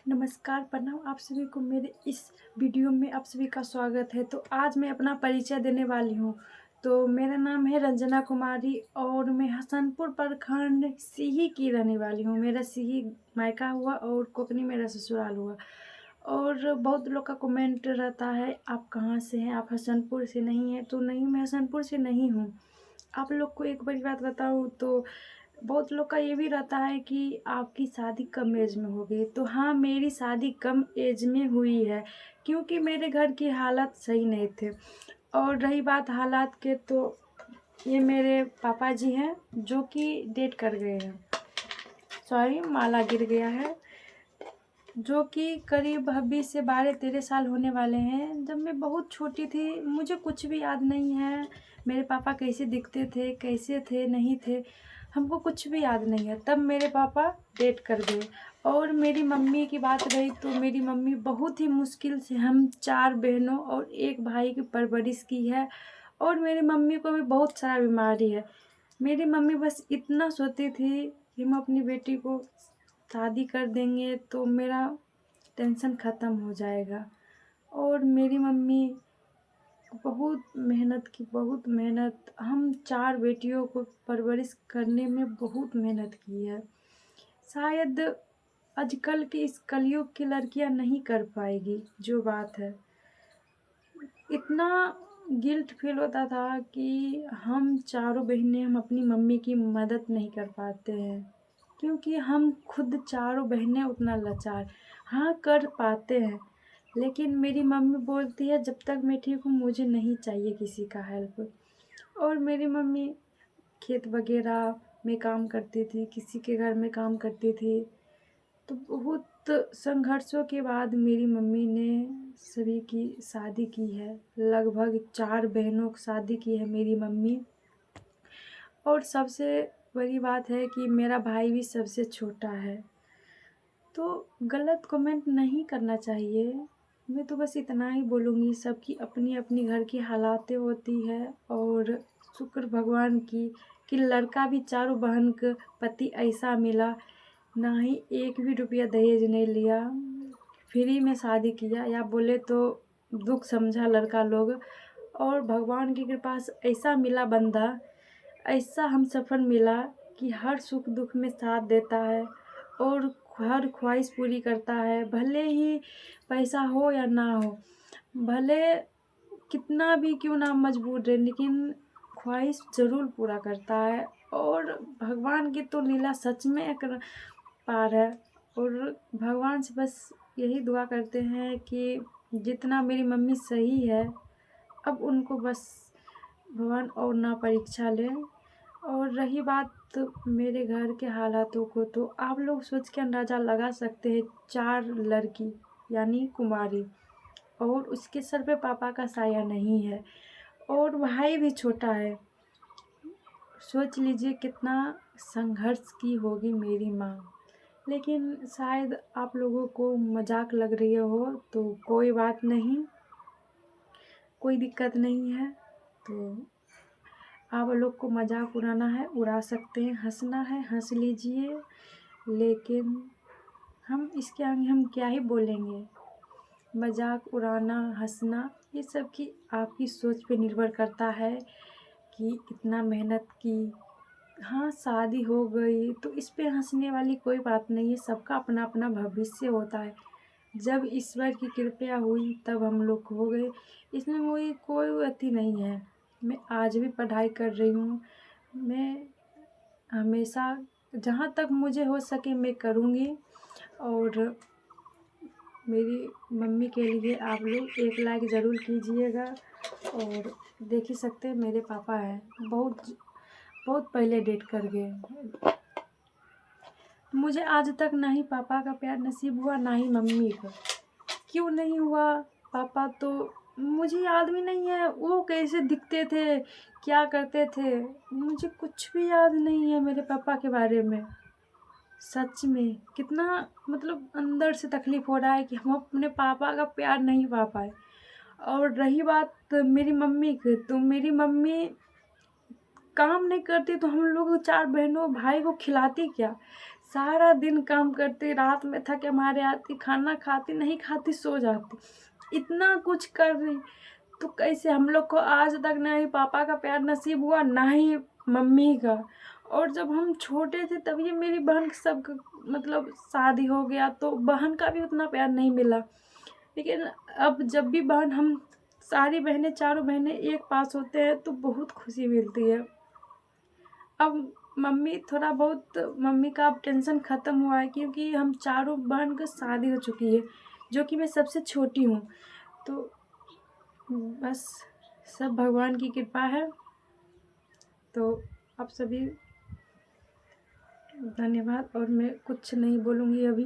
नमस्कार, प्रणाम आप सभी को मेरे इस वीडियो में आप सभी का स्वागत है। तो आज मैं अपना परिचय देने वाली हूँ। तो मेरा नाम है रंजना कुमारी और मैं हसनपुर प्रखंड सीही की रहने वाली हूँ। मेरा सीही मायका हुआ और कोकनी मेरा ससुराल हुआ। और बहुत लोग का कमेंट रहता है, आप कहाँ से हैं, आप हसनपुर से नहीं हैं। तो नहीं, मैं हसनपुर से नहीं हूँ। आप लोग को एक बड़ी बात बताऊँ तो बहुत लोग का ये भी रहता है कि आपकी शादी कम एज में हो गई। तो हाँ, मेरी शादी कम एज में हुई है क्योंकि मेरे घर की हालत सही नहीं थे। और रही बात हालात के, तो ये मेरे पापा जी हैं जो कि डेट कर गए हैं। सॉरी, माला गिर गया है। जो कि करीब अभी से 12-13 साल होने वाले हैं। जब मैं बहुत छोटी थी, मुझे कुछ भी याद नहीं है मेरे पापा कैसे दिखते थे, कैसे थे, नहीं थे, हमको कुछ भी याद नहीं है। तब मेरे पापा डेट कर गए। और मेरी मम्मी की बात रही तो मेरी मम्मी बहुत ही मुश्किल से हम 4 बहनों और 1 भाई की परवरिश की है। और मेरी मम्मी को भी बहुत सारा बीमारी है। मेरी मम्मी बस इतना सोचती थी कि हम अपनी बेटी को शादी कर देंगे तो मेरा टेंशन ख़त्म हो जाएगा। और मेरी मम्मी बहुत मेहनत की, बहुत मेहनत, हम 4 बेटियों को परवरिश करने में बहुत मेहनत की है। शायद आजकल की इस कलयुग की लड़कियां नहीं कर पाएगी जो बात है। इतना गिल्ट फील होता था कि हम चारों बहनें हम अपनी मम्मी की मदद नहीं कर पाते हैं क्योंकि हम खुद चारों बहनें उतना लाचार। हाँ, कर पाते हैं, लेकिन मेरी मम्मी बोलती है जब तक मैं ठीक हूँ मुझे नहीं चाहिए किसी का हेल्प। और मेरी मम्मी खेत वगैरह में काम करती थी, किसी के घर में काम करती थी। तो बहुत संघर्षों के बाद मेरी मम्मी ने सभी की शादी की है। लगभग 4 बहनों की शादी की है मेरी मम्मी। और सबसे बड़ी बात है कि मेरा भाई भी सबसे छोटा है। तो गलत कमेंट नहीं करना चाहिए। मैं तो बस इतना ही बोलूँगी, सबकी अपनी अपनी घर की हालातें होती है। और शुक्र भगवान की कि लड़का भी चारों बहन का पति ऐसा मिला, ना ही एक भी रुपया दहेज नहीं लिया, फ्री में शादी किया, या बोले तो दुख समझा लड़का लोग। और भगवान की कृपा से ऐसा मिला बंदा, ऐसा हमसफ़र मिला कि हर सुख दुख में साथ देता है और हर ख्वाहिश पूरी करता है। भले ही पैसा हो या ना हो, भले कितना भी क्यों ना मजबूर रहे, लेकिन ख्वाहिश ज़रूर पूरा करता है। और भगवान की तो लीला सच में एक पार है। और भगवान से बस यही दुआ करते हैं कि जितना मेरी मम्मी सही है, अब उनको बस भगवान और ना परीक्षा लें। और रही बात मेरे घर के हालातों को, तो आप लोग सोच के अंदाज़ा लगा सकते हैं, 4 लड़की यानी कुमारी, और उसके सर पे पापा का साया नहीं है और भाई भी छोटा है। सोच लीजिए कितना संघर्ष की होगी मेरी माँ। लेकिन शायद आप लोगों को मजाक लग रही हो तो कोई बात नहीं, कोई दिक्कत नहीं है। तो आप लोग को मजाक उड़ाना है उड़ा सकते हैं, हंसना है हंस लीजिए, लेकिन हम इसके आगे हम क्या ही बोलेंगे। मजाक उड़ाना, हंसना, ये सब की आपकी सोच पे निर्भर करता है कि कितना मेहनत की। हाँ, शादी हो गई तो इस पे हंसने वाली कोई बात नहीं है, सबका अपना अपना भविष्य होता है। जब ईश्वर की कृपा हुई तब हम लोग हो गए, इसमें मुझे कोई अति नहीं है। मैं आज भी पढ़ाई कर रही हूँ। मैं हमेशा जहाँ तक मुझे हो सके मैं करूँगी। और मेरी मम्मी के लिए आप लोग 1 लाइक ज़रूर कीजिएगा। और देख ही सकते हैं मेरे पापा हैं, बहुत बहुत पहले डेट कर गए। मुझे आज तक ना ही पापा का प्यार नसीब हुआ ना ही मम्मी का। क्यों नहीं हुआ? पापा तो मुझे याद भी नहीं है वो कैसे दिखते थे, क्या करते थे, मुझे कुछ भी याद नहीं है मेरे पापा के बारे में। सच में कितना मतलब अंदर से तकलीफ़ हो रहा है कि हम अपने पापा का प्यार नहीं पा पाए। और रही बात मेरी मम्मी की, तो मेरी मम्मी काम नहीं करती तो हम लोग 4 बहनों भाई को खिलाती क्या? सारा दिन काम करती, रात में थके मारे आती, खाना खाती नहीं खाती सो जाती, इतना कुछ कर रही। तो कैसे हम लोग को आज तक ना ही पापा का प्यार नसीब हुआ ना ही मम्मी का। और जब हम छोटे थे तब ये मेरी बहन सब मतलब शादी हो गया तो बहन का भी उतना प्यार नहीं मिला। लेकिन अब जब भी बहन हम सारी बहनें चारों बहनें एक पास होते हैं तो बहुत खुशी मिलती है। अब मम्मी थोड़ा बहुत मम्मी का अब टेंशन ख़त्म हुआ है क्योंकि हम चारों बहन की शादी हो चुकी है, जो कि मैं सबसे छोटी हूँ। तो बस सब भगवान की कृपा है। तो आप सभी धन्यवाद और मैं कुछ नहीं बोलूँगी अभी।